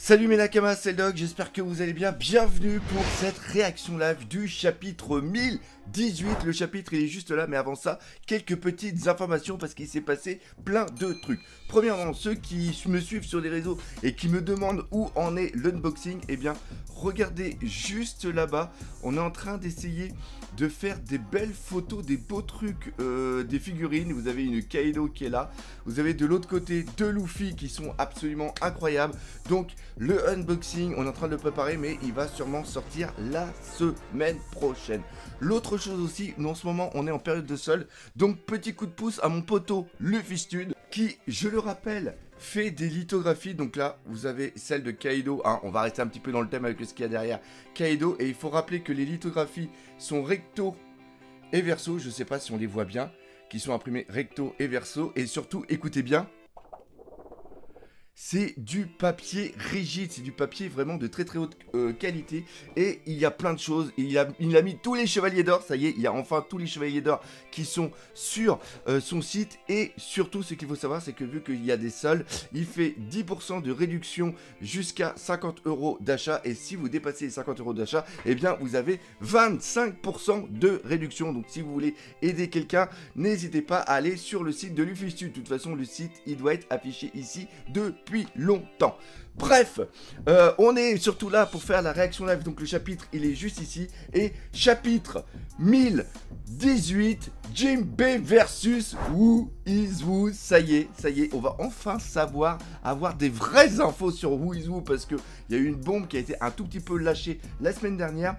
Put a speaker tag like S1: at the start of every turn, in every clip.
S1: Salut mes nakamas, c'est le Doc, j'espère que vous allez bien. Bienvenue pour cette réaction live du chapitre 1018. Le chapitre il est juste là, mais avant ça, quelques petites informations parce qu'il s'est passé plein de trucs. Premièrement, ceux qui me suivent sur les réseaux et qui me demandent où en est l'unboxing, eh bien, regardez juste là-bas. On est en train d'essayer de faire des belles photos, des beaux trucs, des figurines. Vous avez une Kaido qui est là. Vous avez de l'autre côté deux Luffy qui sont absolument incroyables. Donc, le unboxing, on est en train de le préparer, mais il va sûrement sortir la semaine prochaine. L'autre chose aussi, en ce moment, on est en période de solde. Donc, petit coup de pouce à mon poteau Luffystude, qui, je le rappelle, fait des lithographies. Donc là, vous avez celle de Kaido. Hein, on va rester un petit peu dans le thème avec ce qu'il y a derrière Kaido. Et il faut rappeler que les lithographies sont recto et verso. Je ne sais pas si on les voit bien. Qui sont imprimées recto et verso. Et surtout, écoutez bien. C'est du papier rigide, c'est du papier vraiment de très haute qualité. Et il y a plein de choses. Il a mis tous les chevaliers d'or, ça y est, il y a enfin tous les chevaliers d'or qui sont sur son site. Et surtout, ce qu'il faut savoir, c'est que vu qu'il y a des soldes, il fait 10% de réduction jusqu'à 50 € d'achat. Et si vous dépassez les 50 € d'achat, eh bien vous avez 25% de réduction. Donc si vous voulez aider quelqu'un, n'hésitez pas à aller sur le site de Luffystude. De toute façon, le site, il doit être affiché ici depuis longtemps. Bref, on est surtout là pour faire la réaction live. Donc le chapitre, il est juste ici. Et chapitre 1018, Jinbei versus Who is Who. Ça y est, on va enfin savoir, avoir des vraies infos sur Who is Who. Parce qu'il y a eu une bombe qui a été un tout petit peu lâchée la semaine dernière.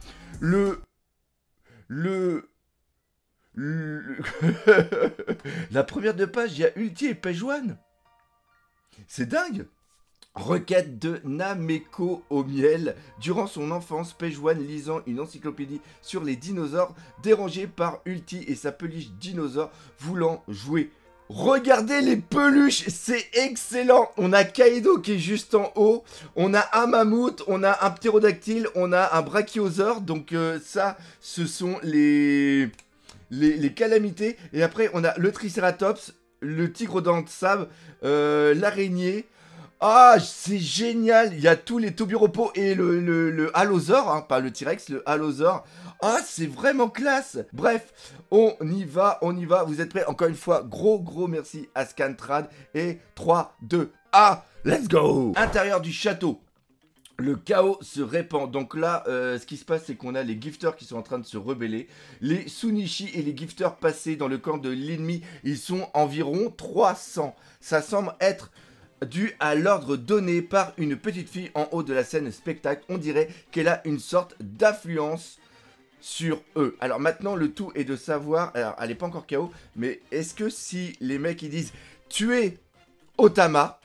S1: La première de page, il y a Ulti et Page One. C'est dingue! Requête de Nameko au miel. Durant son enfance, Page One lisant une encyclopédie sur les dinosaures, dérangé par Ulti et sa peluche dinosaure voulant jouer. Regardez les peluches, c'est excellent. On a Kaido qui est juste en haut, on a un mammouth, on a un ptérodactyle, on a un brachiosaure. Donc ça, ce sont les calamités. Et après, on a le Triceratops, le tigre dents de sable, l'araignée. Ah, c'est génial. Il y a tous les Tobiropos et le Allosaure, hein, pas le T-Rex, le Allosaure. Ah, c'est vraiment classe. Bref, on y va. Vous êtes prêts? Encore une fois, gros merci à Scantrad. Et 3, 2, 1, let's go. Intérieur du château. Le chaos se répand. Donc là, ce qui se passe, c'est qu'on a les gifters qui sont en train de se rebeller. Les Sunichi et les gifters passés dans le camp de l'ennemi, ils sont environ 300. Ça semble être dû à l'ordre donné par une petite fille en haut de la scène spectacle. On dirait qu'elle a une sorte d'influence sur eux. Alors maintenant, le tout est de savoir... Alors, elle n'est pas encore KO, mais est-ce que si les mecs, ils disent « Tuez Otama »,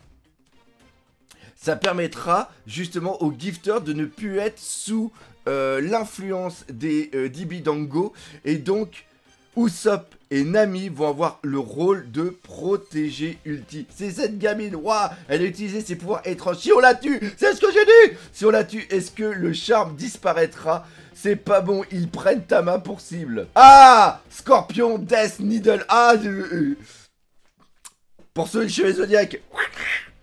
S1: ça permettra justement aux gifters de ne plus être sous l'influence des Dibidango. Et donc, Usopp et Nami vont avoir le rôle de protéger Ulti. C'est cette gamine, waouh, elle a utilisé ses pouvoirs étranges. Si on la tue, c'est ce que j'ai dit. Si on la tue, est-ce que le charme disparaîtra? C'est pas bon, ils prennent Tama pour cible. Ah, Scorpion, Death, Needle. Ah, pour ceux chez les Zodiacs.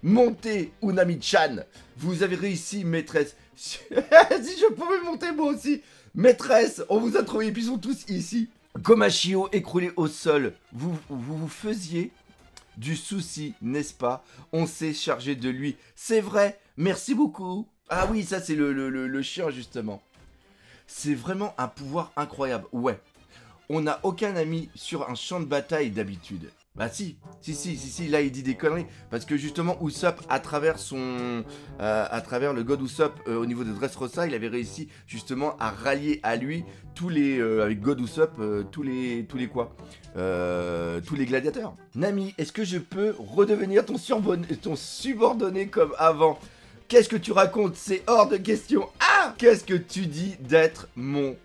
S1: Montez Unami-chan. Vous avez réussi, maîtresse. Si je pouvais monter moi aussi. Maîtresse, on vous a trouvé, et puis ils sont tous ici. Komashio écroulé au sol. Vous faisiez du souci, n'est-ce pas? On s'est chargé de lui. C'est vrai, merci beaucoup. Ah oui, ça c'est le chien justement. C'est vraiment un pouvoir incroyable. Ouais, on n'a aucun ami sur un champ de bataille d'habitude. Bah si, là il dit des conneries. Parce que justement Usopp, à travers le god Usopp au niveau de Dressrosa, il avait réussi justement à rallier à lui tous les, avec god Usopp, tous les gladiateurs. Nami, est-ce que je peux redevenir ton subordonné comme avant? Qu'est-ce que tu racontes? C'est hors de question. Ah! Qu'est-ce que tu dis d'être mon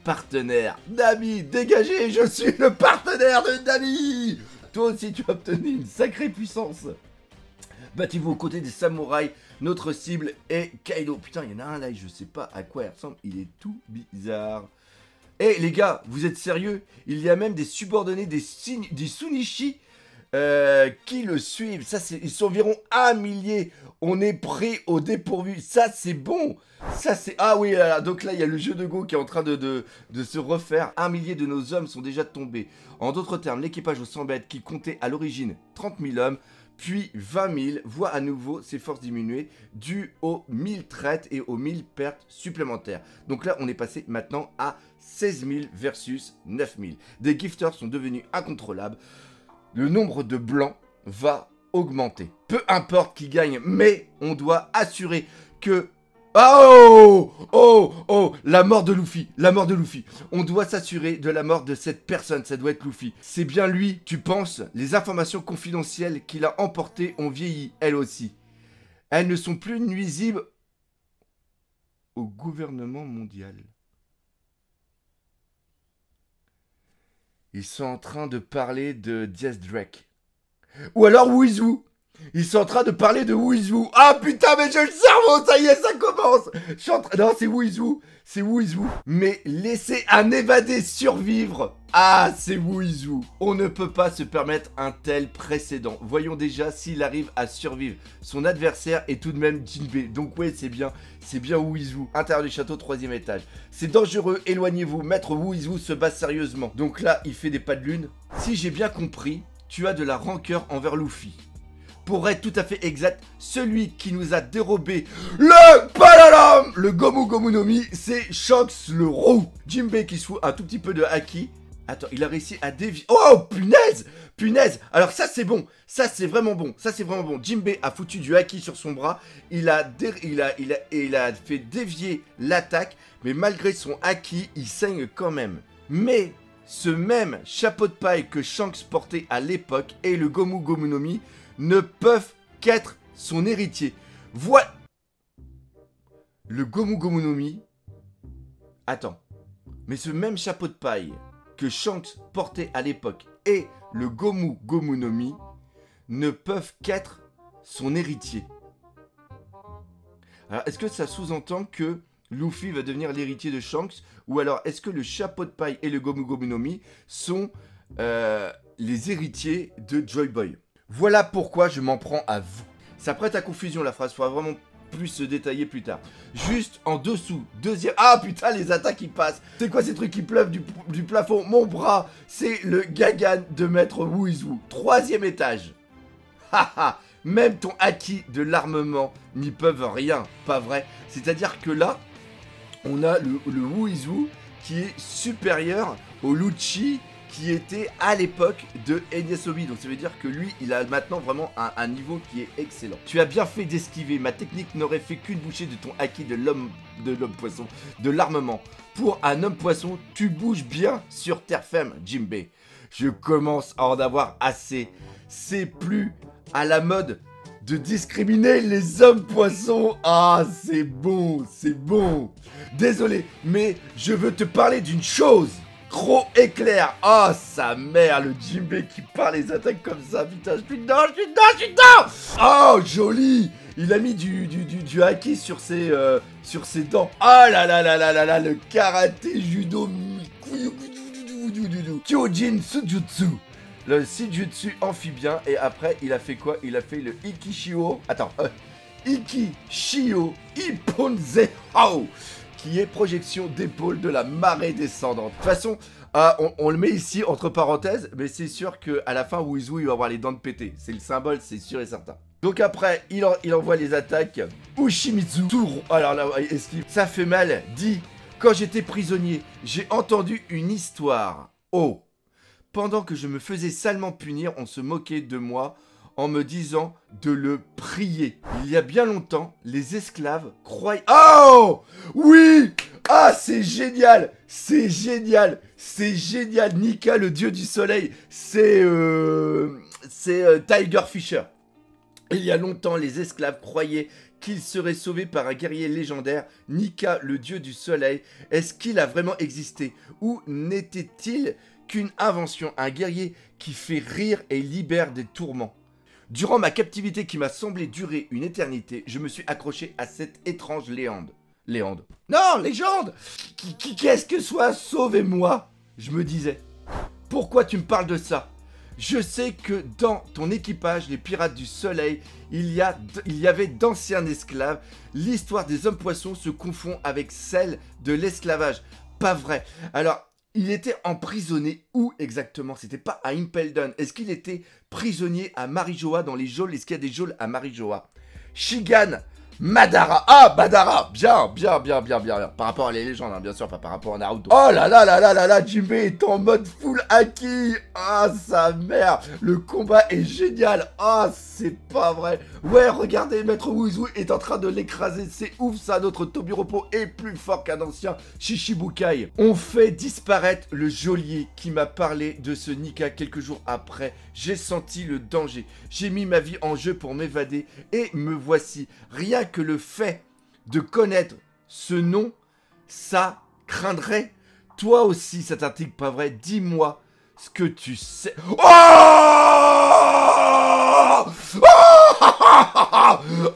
S1: partenaire? Nami, dégagez, je suis le partenaire de Nami. Toi aussi tu as obtenu une sacrée puissance. Battez-vous aux côtés des samouraïs. Notre cible est Kaido. Putain, il y en a un là, je sais pas à quoi il ressemble. Il est tout bizarre. Eh les gars, vous êtes sérieux? Il y a même des subordonnés des Sunichi qui le suivent. Ça, ils sont environ 1 millier. On est pris au dépourvu. Ça, c'est bon. Ça, c'est... Ah oui, là, donc là, il y a le jeu de Go qui est en train de se refaire. 1 millier de nos hommes sont déjà tombés. En d'autres termes, l'équipage aux 100 bêtes qui comptait à l'origine 30 000 hommes, puis 20 000, voit à nouveau ses forces diminuer dû aux 1000 traites et aux 1000 pertes supplémentaires. Donc là, on est passé maintenant à 16 000 versus 9 000. Des gifters sont devenus incontrôlables. Le nombre de blancs va augmenter. Peu importe qui gagne, mais on doit assurer que... Oh, oh, oh, la mort de Luffy, la mort de Luffy. On doit s'assurer de la mort de cette personne, ça doit être Luffy. C'est bien lui, tu penses? Les informations confidentielles qu'il a emportées ont vieilli, elles aussi. Elles ne sont plus nuisibles au gouvernement mondial. Ils sont en train de parler de Diaz Drake. Ou alors Weezoo. Ils sont en train de parler de Weezoo. Ah putain, mais j'ai le cerveau, ça y est, ça commence. Non, c'est Weezoo. C'est Weezoo. Mais laissez un évadé survivre. Ah, c'est Weezoo. On ne peut pas se permettre un tel précédent. Voyons déjà s'il arrive à survivre. Son adversaire est tout de même Jinbei. Donc ouais, c'est bien Weezoo. Intérieur du château, 3e étage. C'est dangereux, éloignez-vous. Maître Weezoo se bat sérieusement. Donc là, il fait des pas de lune. Si j'ai bien compris, tu as de la rancœur envers Luffy. Pour être tout à fait exact, celui qui nous a dérobé le palalam, le Gomu Gomu no Mi, c'est Shanks le roux. Jinbei qui se fout un tout petit peu de haki. Attends, il a réussi à dévier... Oh, punaise! Punaise! Alors ça, c'est bon. Ça, c'est vraiment bon. Ça, c'est vraiment bon. Jinbei a foutu du haki sur son bras. Il a fait dévier l'attaque. Mais malgré son haki, il saigne quand même. Mais ce même chapeau de paille que Shanks portait à l'époque et le Gomu Gomu no Mi ne peuvent qu'être son héritier. Voilà. Le Gomu Gomu no Mi. Attends. Mais ce même chapeau de paille que Shanks portait à l'époque et le Gomu Gomu no Mi ne peuvent qu'être son héritier. Alors, est-ce que ça sous-entend que Luffy va devenir l'héritier de Shanks? Ou alors, est-ce que le chapeau de paille et le Gomu Gomu no Mi sont les héritiers de Joy Boy? Voilà pourquoi je m'en prends à vous. Ça prête à confusion la phrase, faudra vraiment plus se détailler plus tard. Juste en dessous, deuxième... Ah putain, les attaques qui passent. C'est quoi ces trucs qui pleuvent du plafond? Mon bras, c'est le Gagan de Maître Weezoo. 3e étage. Haha, même ton haki de l'armement n'y peuvent rien, pas vrai? C'est-à-dire que là, on a le Weezoo qui est supérieur au Lucci qui était à l'époque de Enyasobi. Donc ça veut dire que lui, il a maintenant vraiment un niveau qui est excellent. Tu as bien fait d'esquiver. Ma technique n'aurait fait qu'une bouchée de ton haki de l'homme poisson, de l'armement. Pour un homme poisson, tu bouges bien sur terre ferme, Jinbei. Je commence à en avoir assez. C'est plus à la mode de discriminer les hommes poissons. Ah, c'est bon, c'est bon. Désolé, mais je veux te parler d'une chose. Gros éclair. Oh, sa mère, le Jinbei qui parle les attaques comme ça. Putain, je suis dedans, je suis dedans, je suis dedans. Oh, joli. Il a mis du haki sur ses dents. Oh là là là là là là, le karaté judo. Kyojin Sujutsu. Le Sujutsu amphibien. Et après, il a fait quoi? Il a fait le Ikishio. Attends. Ikishio Ipponzei. Oh, qui est projection d'épaule de la marée descendante. De toute façon, on le met ici entre parenthèses, mais c'est sûr qu'à la fin, Weezoo, il va avoir les dents de pété. C'est le symbole, c'est sûr et certain. Donc après, il envoie les attaques. Ushimitsu. Alors là, esquive. Ça fait mal. Dit, quand j'étais prisonnier, j'ai entendu une histoire. Oh. Pendant que je me faisais salement punir, on se moquait de moi en me disant de le prier. Il y a bien longtemps, les esclaves croyaient... Oh! Oui! Ah, c'est génial! C'est génial! C'est génial! Nika, le dieu du soleil, c'est Tiger Fisher. Il y a longtemps, les esclaves croyaient qu'il serait sauvé par un guerrier légendaire, Nika, le dieu du soleil. Est-ce qu'il a vraiment existé? Ou n'était-il qu'une invention, un guerrier qui fait rire et libère des tourments? Durant ma captivité qui m'a semblé durer une éternité, je me suis accroché à cette étrange légende. Non, légende! Qu'est-ce que soit, sauvez-moi! Je me disais. Pourquoi tu me parles de ça? Je sais que dans ton équipage, les pirates du soleil, il y avait d'anciens esclaves. L'histoire des hommes poissons se confond avec celle de l'esclavage. Pas vrai. Alors, il était emprisonné où exactement? C'était pas à Impel Down. Est-ce qu'il était prisonnier à Marijoa dans les geôles? Est-ce qu'il y a des geôles à Marijoa? Shigan Madara. Ah, Madara. Bien. Par rapport à les légendes, hein, bien sûr, pas par rapport à Naruto. Oh là là là là là là, Jinbe est en mode full haki. Ah, sa mère. Le combat est génial. Ah, c'est pas vrai. Ouais, regardez, Maître Wuzu est en train de l'écraser. C'est ouf, ça. Notre Tobiropo est plus fort qu'un ancien Shishibukai. On fait disparaître le geôlier qui m'a parlé de ce Nika quelques jours après. J'ai senti le danger. J'ai mis ma vie en jeu pour m'évader et me voici. Rien que le fait de connaître ce nom, ça craindrait. Toi aussi, ça t'intrigue pas vrai? Dis-moi ce que tu sais. Oh,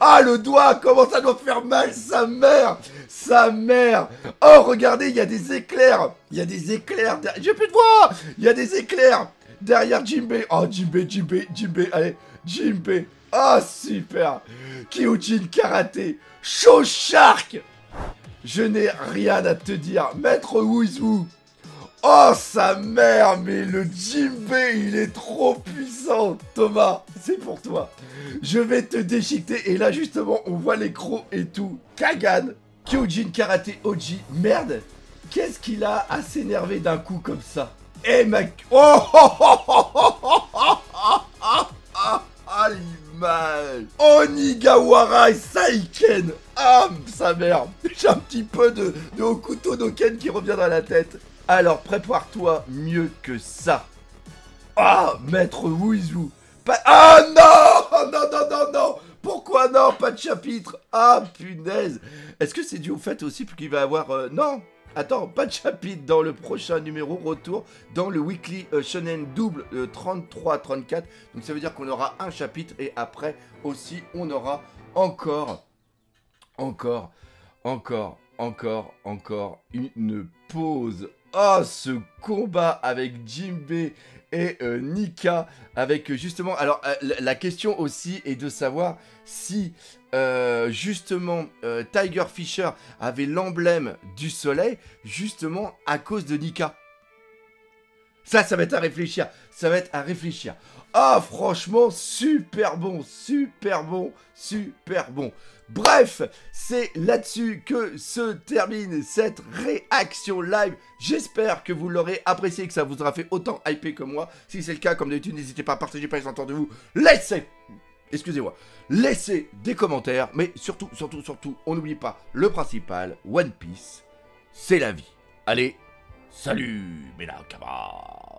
S1: ah, le doigt, comment ça doit faire mal, sa mère. Sa mère. Oh, regardez, il y a des éclairs. Il y a des éclairs. J'ai plus de voix. Il y a des éclairs derrière Jinbe. Oh, Jinbe, allez, Jinbe. Ah, oh, super. Kyojin Karaté. Show Shark. Je n'ai rien à te dire. Maître Wuzu. Oh, sa mère. Mais le Jinbe, il est trop puissant. Thomas, c'est pour toi. Je vais te déchiqueter. Et là, justement, on voit les crocs et tout. Kagan. Kyojin Karaté Oji. Merde. Qu'est-ce qu'il a à s'énerver d'un coup comme ça? Eh, mec. Oh, ah, l'image. Onigawara Saiken. Ah, sa mère. J'ai un petit peu de Hokuto no Ken qui revient dans la tête. Alors, prépare-toi mieux que ça. Ah, Maître Wuzu. Ah, non. Pourquoi non? Pas de chapitre. Ah, punaise. Est-ce que c'est dû au fait aussi qu'il va avoir... Non. Attends, pas de chapitre dans le prochain numéro, retour dans le Weekly Shonen double 33-34. Donc ça veut dire qu'on aura un chapitre et après aussi on aura encore une pause. Oh, ce combat avec Jinbe et Nika, avec justement... Alors, la question aussi est de savoir si, justement, Tiger Fisher avait l'emblème du soleil, justement, à cause de Nika. Ça va être à réfléchir. Ça va être à réfléchir. Ah, franchement, super bon. Bref, c'est là-dessus que se termine cette réaction live. J'espère que vous l'aurez apprécié, que ça vous aura fait autant hyper que moi. Si c'est le cas, comme d'habitude, n'hésitez pas à partager, pas les entendre de vous. Laissez des commentaires. Mais surtout, on n'oublie pas le principal, One Piece, c'est la vie. Allez, salut, mes camarades.